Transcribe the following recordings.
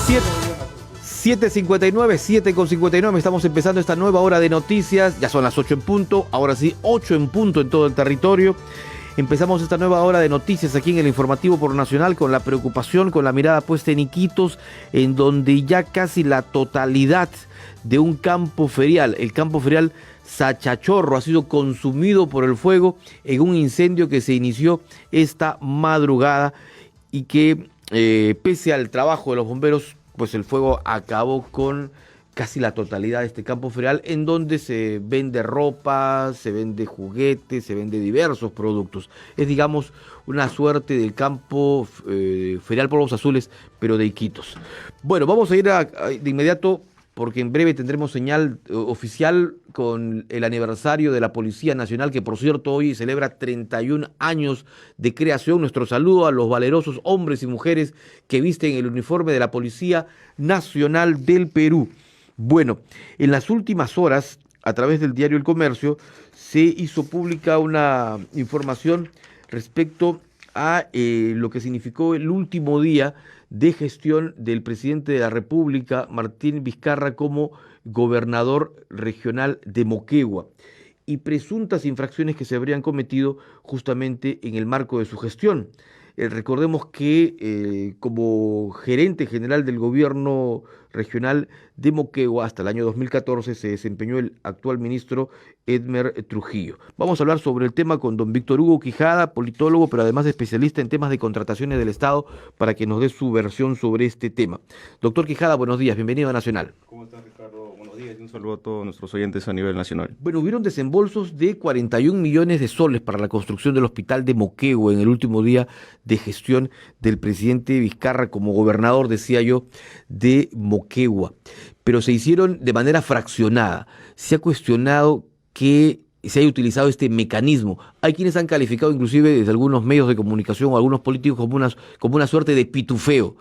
7:59, 7:59, estamos empezando esta nueva hora de noticias, ya son las 8 en punto, ahora sí, 8 en punto en todo el territorio. Empezamos esta nueva hora de noticias aquí en el Informativo por Nacional con la preocupación, con la mirada puesta en Iquitos, en donde ya casi la totalidad de un campo ferial, el campo ferial Sachachorro, ha sido consumido por el fuego en un incendio que se inició esta madrugada y que pese al trabajo de los bomberos, pues el fuego acabó con casi la totalidad de este campo ferial, en donde se vende ropa, se vende juguetes, se vende diversos productos. Es, digamos, una suerte del campo ferial Polvos Azules, pero de Iquitos. Bueno, vamos a ir de inmediato, porque en breve tendremos señal oficial con el aniversario de la Policía Nacional, que por cierto hoy celebra 31 años de creación. Nuestro saludo a los valerosos hombres y mujeres que visten el uniforme de la Policía Nacional del Perú. Bueno, en las últimas horas, a través del diario El Comercio, se hizo pública una información respecto a lo que significó el último día de gestión del presidente de la República, Martín Vizcarra, como gobernador regional de Moquegua, y presuntas infracciones que se habrían cometido justamente en el marco de su gestión. Recordemos que como gerente general del gobierno regional de Moquegua hasta el año 2014 se desempeñó el actual ministro Edmer Trujillo. Vamos a hablar sobre el tema con don Víctor Hugo Quijada, politólogo, pero además especialista en temas de contrataciones del Estado, para que nos dé su versión sobre este tema. Doctor Quijada, buenos días, bienvenido a Nacional. ¿Cómo estás, Ricardo? Buenos días y un saludo a todos nuestros oyentes a nivel nacional. Bueno, hubieron desembolsos de 41 millones de soles para la construcción del hospital de Moquegua en el último día de gestión del presidente Vizcarra como gobernador, decía yo, de Moquegua. Pero se hicieron de manera fraccionada. Se ha cuestionado que se haya utilizado este mecanismo. Hay quienes han calificado inclusive desde algunos medios de comunicación o algunos políticos como una suerte de pitufeo.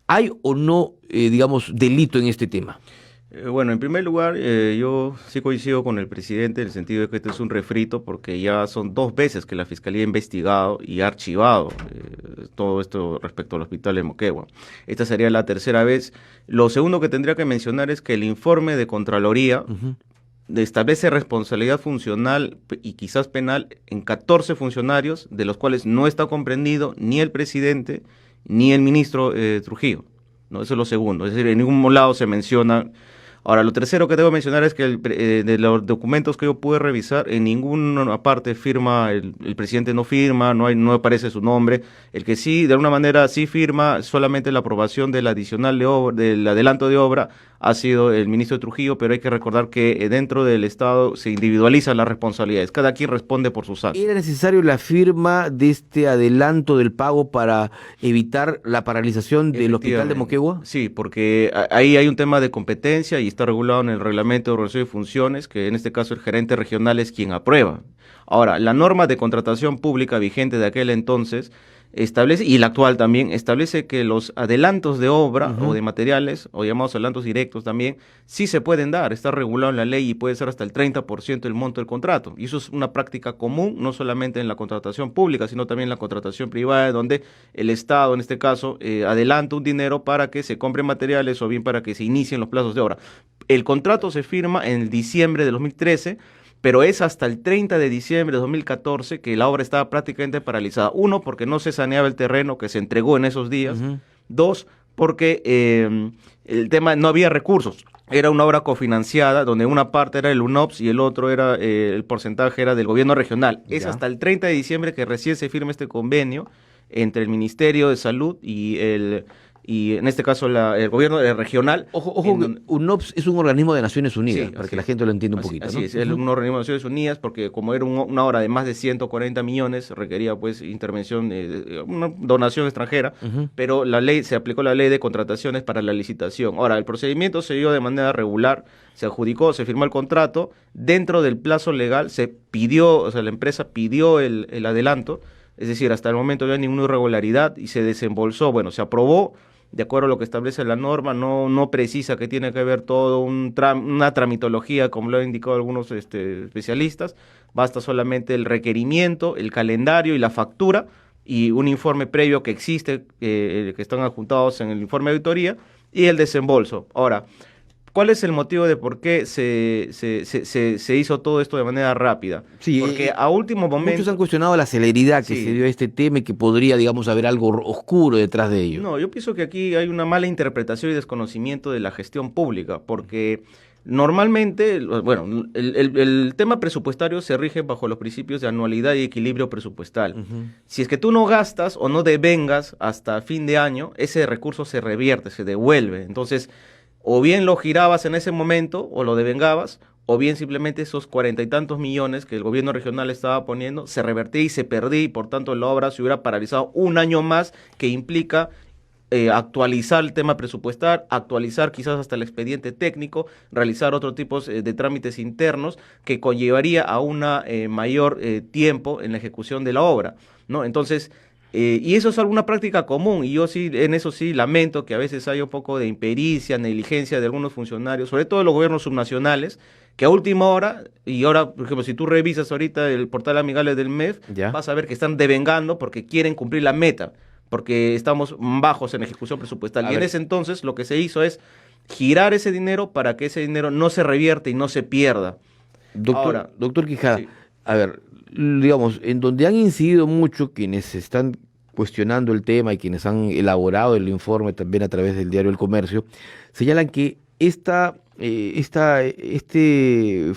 ¿Hay o no, digamos, delito en este tema? Bueno, en primer lugar, yo sí coincido con el presidente en el sentido de que este es un refrito, porque ya son 2 veces que la Fiscalía ha investigado y ha archivado todo esto respecto al hospital de Moquegua. Esta sería la 3ª vez. Lo segundo que tendría que mencionar es que el informe de Contraloría establece responsabilidad funcional y quizás penal en 14 funcionarios, de los cuales no está comprendido ni el presidente ni el ministro Trujillo. No, eso es lo segundo. Es decir, en ningún lado se menciona. Ahora, lo tercero que debo mencionar es que de los documentos que yo pude revisar, en ninguna parte firma, el presidente no firma, no aparece su nombre. El que sí, de alguna manera, sí firma solamente la aprobación del adicional de obra, del adelanto de obra, ha sido el ministro Trujillo, pero hay que recordar que dentro del Estado se individualizan las responsabilidades. Cada quien responde por sus actos. ¿Era necesario la firma de este adelanto del pago para evitar la paralización del hospital de Moquegua? Sí, porque ahí hay un tema de competencia y está regulado en el reglamento de organización y funciones, que en este caso el gerente regional es quien aprueba. Ahora, la norma de contratación pública vigente de aquel entonces establece, y la actual también, establece que los adelantos de obra o de materiales, o llamados adelantos directos también, sí se pueden dar, está regulado en la ley y puede ser hasta el 30% del monto del contrato. Y eso es una práctica común, no solamente en la contratación pública, sino también en la contratación privada, donde el Estado, en este caso, adelanta un dinero para que se compren materiales o bien para que se inicien los plazos de obra. El contrato se firma en diciembre de 2013, pero es hasta el 30 de diciembre de 2014 que la obra estaba prácticamente paralizada. 1, porque no se saneaba el terreno que se entregó en esos días. 2, porque el tema, no había recursos. Era una obra cofinanciada, donde una parte era el UNOPS y el otro era, el porcentaje era del gobierno regional. Es hasta el 30 de diciembre que recién se firma este convenio entre el Ministerio de Salud y en este caso el gobierno regional. Ojo, UNOPS es un organismo de Naciones Unidas, para que la gente lo entienda un poquito. Así es, es un organismo de Naciones Unidas, porque como era una obra de más de 140 millones, requería pues intervención, una donación extranjera, pero se aplicó la ley de contrataciones para la licitación. Ahora, el procedimiento se dio de manera regular, se adjudicó, se firmó el contrato, dentro del plazo legal se pidió, o sea, la empresa pidió el adelanto, es decir, hasta el momento no hay ninguna irregularidad y se desembolsó, bueno, se aprobó, de acuerdo a lo que establece la norma, no precisa que tiene que ver todo una tramitología, como lo han indicado algunos especialistas, basta solamente el requerimiento, el calendario y la factura, y un informe previo que existe, que están adjuntados en el informe de auditoría, y el desembolso. Ahora, ¿cuál es el motivo de por qué se hizo todo esto de manera rápida? Sí, Porque a último muchos momento... han cuestionado la celeridad que Sí. se dio a este tema y que podría, digamos, haber algo oscuro detrás de ello. No, yo pienso que aquí hay una mala interpretación y desconocimiento de la gestión pública, porque normalmente, bueno, el tema presupuestario se rige bajo los principios de anualidad y equilibrio presupuestal. Ujú. Si es que tú no gastas o no devengas hasta fin de año, ese recurso se revierte, se devuelve. Entonces, o bien lo girabas en ese momento o lo devengabas, o bien simplemente esos 40 y tantos millones que el gobierno regional estaba poniendo se revertía y se perdía y por tanto la obra se hubiera paralizado un año más, que implica actualizar el tema presupuestal, actualizar quizás hasta el expediente técnico, realizar otro tipo de trámites internos que conllevaría a una mayor tiempo en la ejecución de la obra, ¿no? Entonces, y eso es alguna práctica común, y yo sí, en eso sí lamento que a veces haya un poco de impericia, negligencia de algunos funcionarios, sobre todo de los gobiernos subnacionales, que a última hora, y ahora, por ejemplo, si tú revisas ahorita el portal Amigables del MEF, Ya. vas a ver que están devengando porque quieren cumplir la meta, porque estamos bajos en ejecución presupuestal. A Y en ver. ese entonces lo que se hizo es girar ese dinero para que ese dinero no se revierte y no se pierda. Ahora, Doctor Quijada, sí. a ver, digamos, en donde han incidido mucho quienes están cuestionando el tema y quienes han elaborado el informe también a través del diario El Comercio, señalan que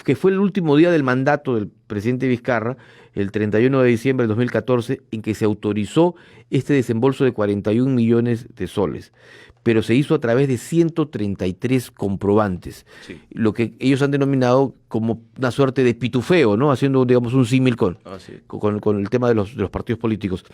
que fue el último día del mandato del presidente Vizcarra, el 31 de diciembre de 2014, en que se autorizó este desembolso de 41 millones de soles, pero se hizo a través de 133 comprobantes, Sí. lo que ellos han denominado como una suerte de pitufeo, ¿no? Haciendo, digamos, un símil Así. con el tema de los partidos políticos.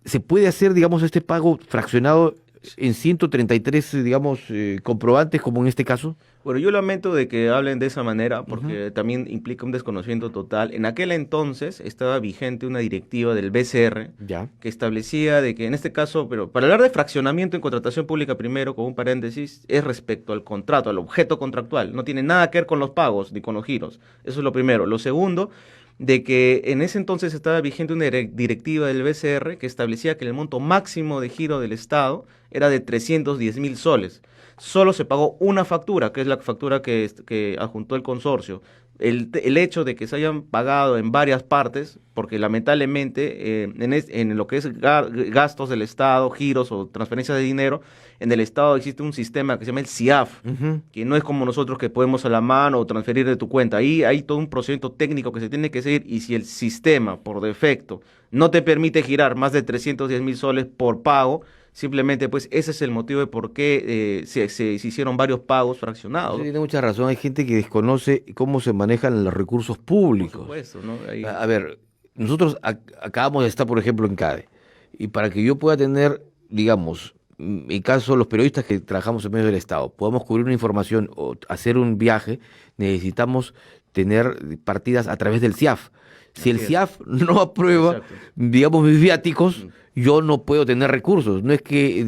¿Se puede hacer, digamos, este pago fraccionado en 133, digamos, comprobantes, como en este caso? Bueno, yo lamento de que hablen de esa manera porque también implica un desconocimiento total. En aquel entonces estaba vigente una directiva del BCR Ya. que establecía de que en este caso, pero para hablar de fraccionamiento en contratación pública primero, con un paréntesis, es respecto al contrato, al objeto contractual. No tiene nada que ver con los pagos ni con los giros. Eso es lo primero. Lo segundo, de que en ese entonces estaba vigente una directiva del BCR que establecía que el monto máximo de giro del Estado era de 310.000 soles. Solo se pagó una factura, que es la factura que adjuntó el consorcio. El hecho de que se hayan pagado en varias partes, porque lamentablemente en lo que es gastos del Estado, giros o transferencias de dinero, en el Estado existe un sistema que se llama el CIAF, Ujú. que no es como nosotros que podemos a la mano o transferir de tu cuenta. Ahí hay todo un procedimiento técnico que se tiene que seguir, y si el sistema por defecto no te permite girar más de 310.000 soles por pago, simplemente pues ese es el motivo de por qué se hicieron varios pagos fraccionados. Usted tiene mucha razón, hay gente que desconoce cómo se manejan los recursos Por públicos. supuesto, ¿no? Ahí- A ver, nosotros acabamos de estar, por ejemplo, en CADE, y para que yo pueda tener, digamos, en caso los periodistas que trabajamos en medio del Estado, podamos cubrir una información o hacer un viaje, necesitamos tener partidas a través del CIAF. Si el Así es. CIAF no aprueba, Exacto. digamos, mis viáticos, yo no puedo tener recursos. No es que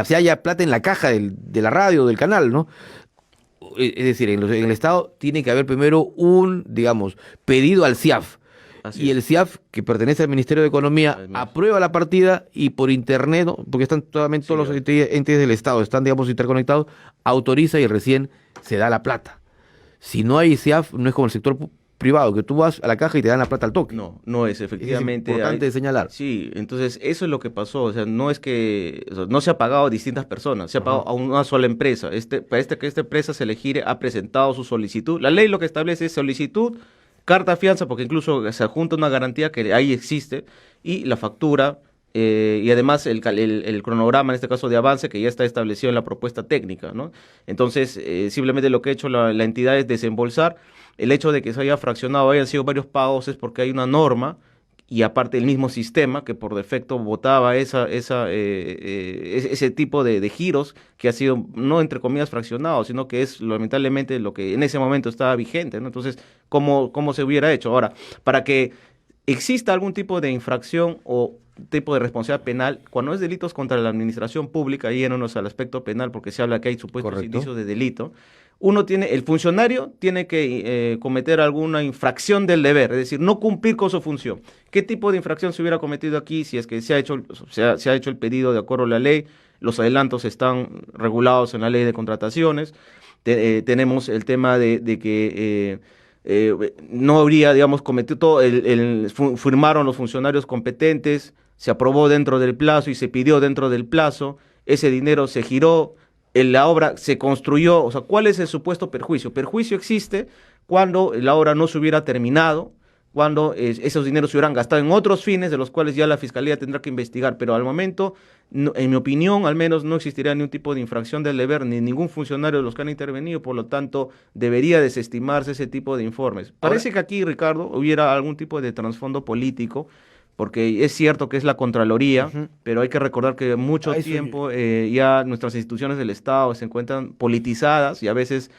si haya plata en la caja de la radio, del canal, ¿no? Es decir, en el Estado tiene que haber primero un, digamos, pedido al CIAF. Así Y es. el CIAF, que pertenece al Ministerio de Economía, Además. aprueba la partida y por internet, ¿no? Porque están totalmente todos los Sí, entes del Estado, están, digamos, interconectados, autoriza y recién se da la plata. Si no hay CIAF, no es como el sector privado, que tú vas a la caja y te dan la plata al toque. No, no es Eso es efectivamente. importante señalar. Sí, entonces eso es lo que pasó. O sea, no es que, o sea, no se ha pagado a distintas personas, se ha pagado a una sola empresa. Que esta empresa se le gire, ha presentado su solicitud. La ley lo que establece es solicitud, carta fianza, porque incluso se adjunta una garantía que ahí existe, y la factura, y además el cronograma, en este caso de avance, que ya está establecido en la propuesta técnica, ¿no? Entonces, simplemente lo que ha hecho la entidad es desembolsar. El hecho de que se haya fraccionado, hayan sido varios pagos, es porque hay una norma y aparte el mismo sistema que por defecto votaba ese tipo de giros que ha sido, no entre comillas fraccionado, sino que es lamentablemente lo que en ese momento estaba vigente, ¿no? Entonces, ¿cómo se hubiera hecho? Ahora, para que exista algún tipo de infracción o tipo de responsabilidad penal, cuando es delitos contra la administración pública, yéndonos al aspecto penal, porque se habla que hay supuestos Correcto. indicios de delito, el funcionario tiene que cometer alguna infracción del deber, es decir, no cumplir con su función. ¿Qué tipo de infracción se hubiera cometido aquí si es que se ha hecho el pedido de acuerdo a la ley? los adelantos están regulados en la ley de contrataciones. Tenemos el tema de que no habría, digamos, cometido todo, firmaron los funcionarios competentes, se aprobó dentro del plazo y se pidió dentro del plazo, ese dinero se giró, la obra se construyó. O sea, ¿cuál es el supuesto perjuicio? Perjuicio existe cuando la obra no se hubiera terminado, cuando esos dineros se hubieran gastado en otros fines de los cuales ya la Fiscalía tendrá que investigar, pero al momento, no, en mi opinión, al menos no existiría ningún tipo de infracción del deber, ni ningún funcionario de los que han intervenido, por lo tanto, debería desestimarse ese tipo de informes. Parece que aquí, Ricardo, hubiera algún tipo de trasfondo político, porque es cierto que es la Contraloría, pero hay que recordar que mucho tiempo ya nuestras instituciones del Estado se encuentran politizadas y a veces,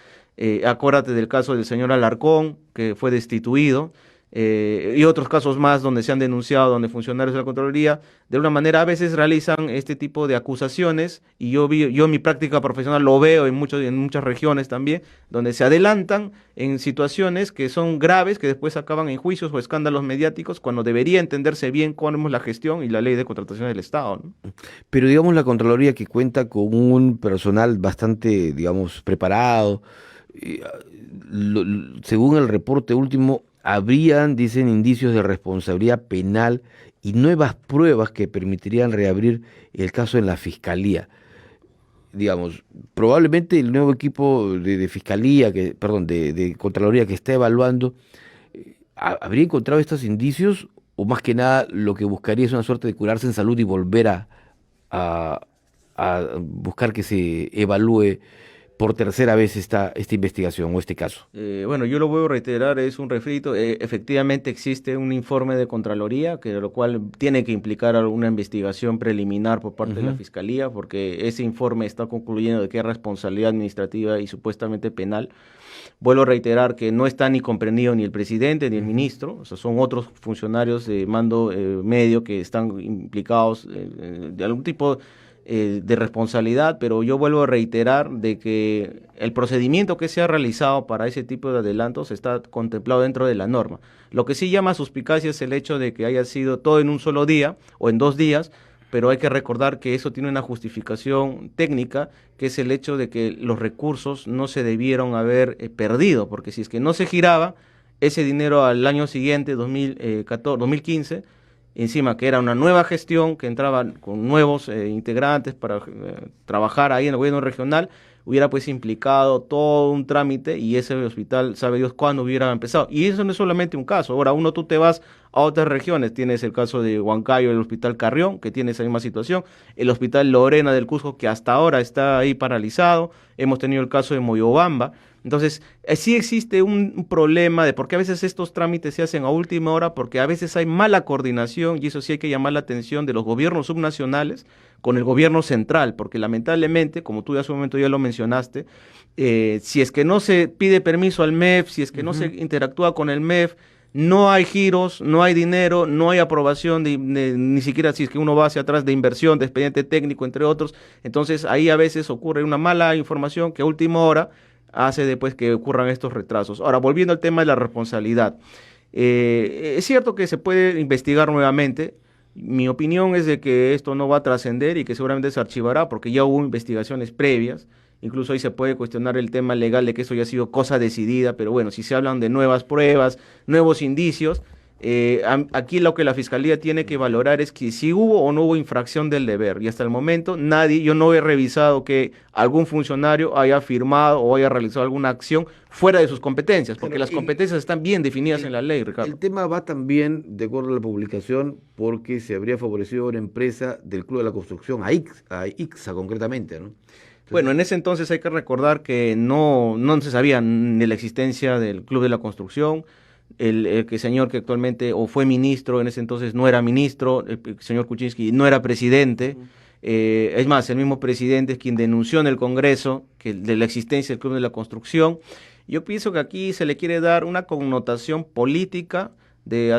acuérdate del caso del señor Alarcón, que fue destituido, y otros casos más donde se han denunciado, donde funcionarios de la Contraloría de una manera a veces realizan este tipo de acusaciones, y yo en mi práctica profesional lo veo en muchas regiones también, donde se adelantan en situaciones que son graves, que después acaban en juicios o escándalos mediáticos, cuando debería entenderse bien cómo es la gestión y la ley de contratación del Estado, ¿no? Pero digamos la Contraloría, que cuenta con un personal bastante, digamos, preparado, eh, según el reporte último, habrían, dicen, indicios de responsabilidad penal y nuevas pruebas que permitirían reabrir el caso en la Fiscalía. Digamos, probablemente el nuevo equipo de Fiscalía, perdón, de Contraloría que está evaluando, ¿habría encontrado estos indicios? O más que nada lo que buscaría es una suerte de curarse en salud y volver a, a buscar que se evalúe por tercera vez esta investigación o este caso. Bueno, yo lo voy a reiterar, es un refrito. Efectivamente existe un informe de Contraloría, que lo cual tiene que implicar alguna investigación preliminar por parte de la Fiscalía, porque ese informe está concluyendo de que hay responsabilidad administrativa y supuestamente penal. Vuelvo a reiterar que no está ni comprendido ni el presidente ni el ministro, o sea, son otros funcionarios de mando medio que están implicados de algún tipo de responsabilidad, pero yo vuelvo a reiterar de que el procedimiento que se ha realizado para ese tipo de adelantos está contemplado dentro de la norma. Lo que sí llama suspicacia es el hecho de que haya sido todo en un solo día o en 2 días, pero hay que recordar que eso tiene una justificación técnica, que es el hecho de que los recursos no se debieron haber perdido, porque si es que no se giraba ese dinero al año siguiente, 2015, encima que era una nueva gestión, que entraban con nuevos integrantes para trabajar ahí en el gobierno regional, hubiera pues implicado todo un trámite, y ese hospital, sabe Dios cuándo hubiera empezado. Y eso no es solamente un caso. Ahora, tú te vas a otras regiones, tienes el caso de Huancayo, el Hospital Carrión, que tiene esa misma situación, el Hospital Lorena del Cusco, que hasta ahora está ahí paralizado, hemos tenido el caso de Moyobamba. Entonces, sí existe un problema de por qué a veces estos trámites se hacen a última hora, porque a veces hay mala coordinación, y eso sí hay que llamar la atención de los gobiernos subnacionales con el gobierno central, porque lamentablemente, como tú hace un momento ya lo mencionaste, si es que no se pide permiso al MEF, si es que no se interactúa con el MEF, no hay giros, no hay dinero, no hay aprobación ni siquiera si es que uno va hacia atrás de inversión, de expediente técnico, entre otros. Entonces ahí a veces ocurre una mala información que a última hora hace después que ocurran estos retrasos. Ahora, volviendo al tema de la responsabilidad, es cierto que se puede investigar nuevamente. Mi opinión es de que esto no va a trascender y que seguramente se archivará, porque ya hubo investigaciones previas. Incluso ahí se puede cuestionar el tema legal de que eso ya ha sido cosa decidida, pero bueno, si se hablan de nuevas pruebas, nuevos indicios, aquí lo que la Fiscalía tiene que valorar es que si hubo o no hubo infracción del deber, y hasta el momento yo no he revisado que algún funcionario haya firmado o haya realizado alguna acción fuera de sus competencias, porque las competencias están bien definidas en la ley, Ricardo. El tema va también, de acuerdo a la publicación, porque se habría favorecido a una empresa del Club de la Construcción, a ICSA concretamente, ¿no? Bueno, en ese entonces hay que recordar que no se sabía de la existencia del Club de la Construcción. El señor que actualmente o fue ministro en ese entonces no era ministro, el señor Kuczynski no era presidente. Es más, el mismo presidente es quien denunció en el Congreso de la existencia del Club de la Construcción. Yo pienso que aquí se le quiere dar una connotación política de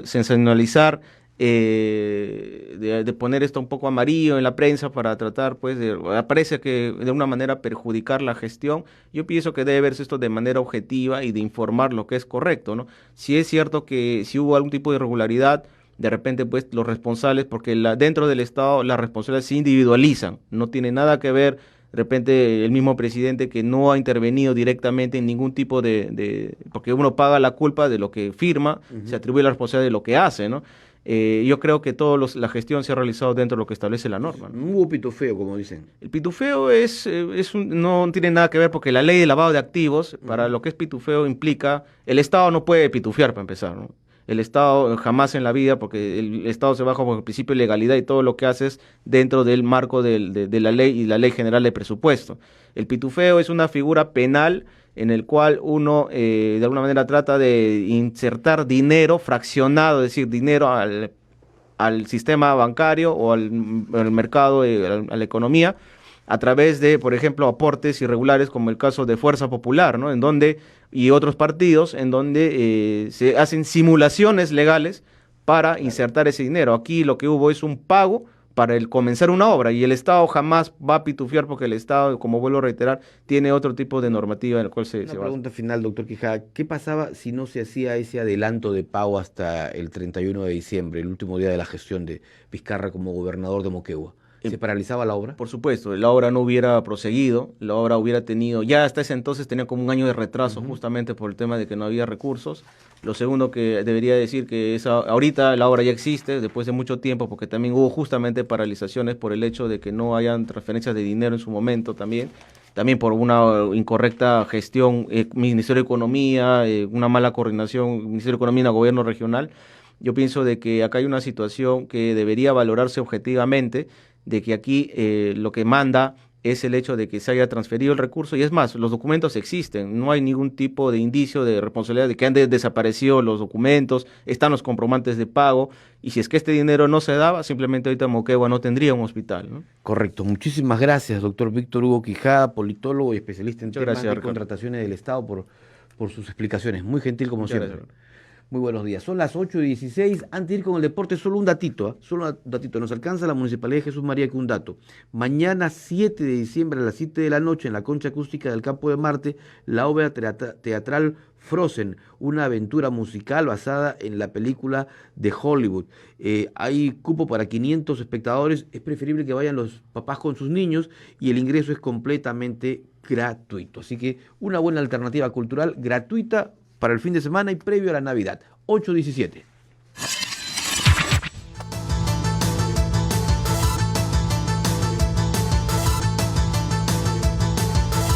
sensacionalizar, de poner esto un poco amarillo en la prensa para tratar, pues, parece que de una manera perjudicar la gestión. Yo pienso que debe verse esto de manera objetiva y de informar lo que es correcto, ¿no? Si es cierto que si hubo algún tipo de irregularidad, de repente pues los responsables, porque dentro del Estado las responsabilidades se individualizan, no tiene nada que ver de repente el mismo presidente que no ha intervenido directamente en ningún tipo porque uno paga la culpa de lo que firma, se atribuye la responsabilidad de lo que hace, ¿no? Yo creo que la gestión se ha realizado dentro de lo que establece la norma, ¿no? No hubo pitufeo, como dicen. El pitufeo no tiene nada que ver porque la ley de lavado de activos, para lo que es pitufeo, implica, el Estado no puede pitufiar para empezar, ¿no? El Estado jamás en la vida, porque el Estado se baja por el principio de legalidad y todo lo que hace es dentro del marco de la ley y la ley general de presupuesto. El pitufeo es una figura penal en el cual uno de alguna manera trata de insertar dinero fraccionado, es decir, dinero al sistema bancario o al mercado, a la economía, a través de, por ejemplo, aportes irregulares como el caso de Fuerza Popular, ¿no? Y otros partidos en donde se hacen simulaciones legales para insertar ese dinero. Aquí lo que hubo es un pago para comenzar una obra y el Estado jamás va a pitufiar porque el Estado, como vuelvo a reiterar, tiene otro tipo de normativa en el cual se Una basa. pregunta final, doctor Quijada. ¿Qué pasaba si no se hacía ese adelanto de pago hasta el 31 de diciembre, el último día de la gestión de Vizcarra como gobernador de Moquegua? ¿Se paralizaba la obra? Por supuesto, la obra no hubiera proseguido, la obra hubiera tenido, ya hasta ese entonces tenía como un año de retraso justamente por el tema de que no había recursos. Lo segundo que debería decir que ahorita la obra ya existe después de mucho tiempo porque también hubo justamente paralizaciones por el hecho de que no hayan transferencias de dinero en su momento también por una incorrecta gestión, Ministerio de Economía, una mala coordinación, Ministerio de Economía y el gobierno regional. Yo pienso de que acá hay una situación que debería valorarse objetivamente, de que aquí lo que manda es el hecho de que se haya transferido el recurso, y es más, los documentos existen, no hay ningún tipo de indicio de responsabilidad de que han desaparecido los documentos, están los comprobantes de pago, y si es que este dinero no se daba, simplemente ahorita Moquegua no tendría un hospital, ¿no? Correcto. Muchísimas gracias, doctor Víctor Hugo Quijada, politólogo y especialista en Muchas temas gracias, de Ricardo. contrataciones del Estado, por sus explicaciones. Muy gentil como Muchas siempre. gracias. Muy buenos días. Son las 8:16. Antes de ir con el deporte, solo un datito, ¿eh? Solo un datito. Nos alcanza la Municipalidad de Jesús María que un dato. Mañana 7 de diciembre a las 7 de la noche en la Concha Acústica del Campo de Marte, la obra teatral Frozen, una aventura musical basada en la película de Hollywood. Hay cupo para 500 espectadores. Es preferible que vayan los papás con sus niños y el ingreso es completamente gratuito. Así que una buena alternativa cultural gratuita para el fin de semana y previo a la Navidad. 8:17.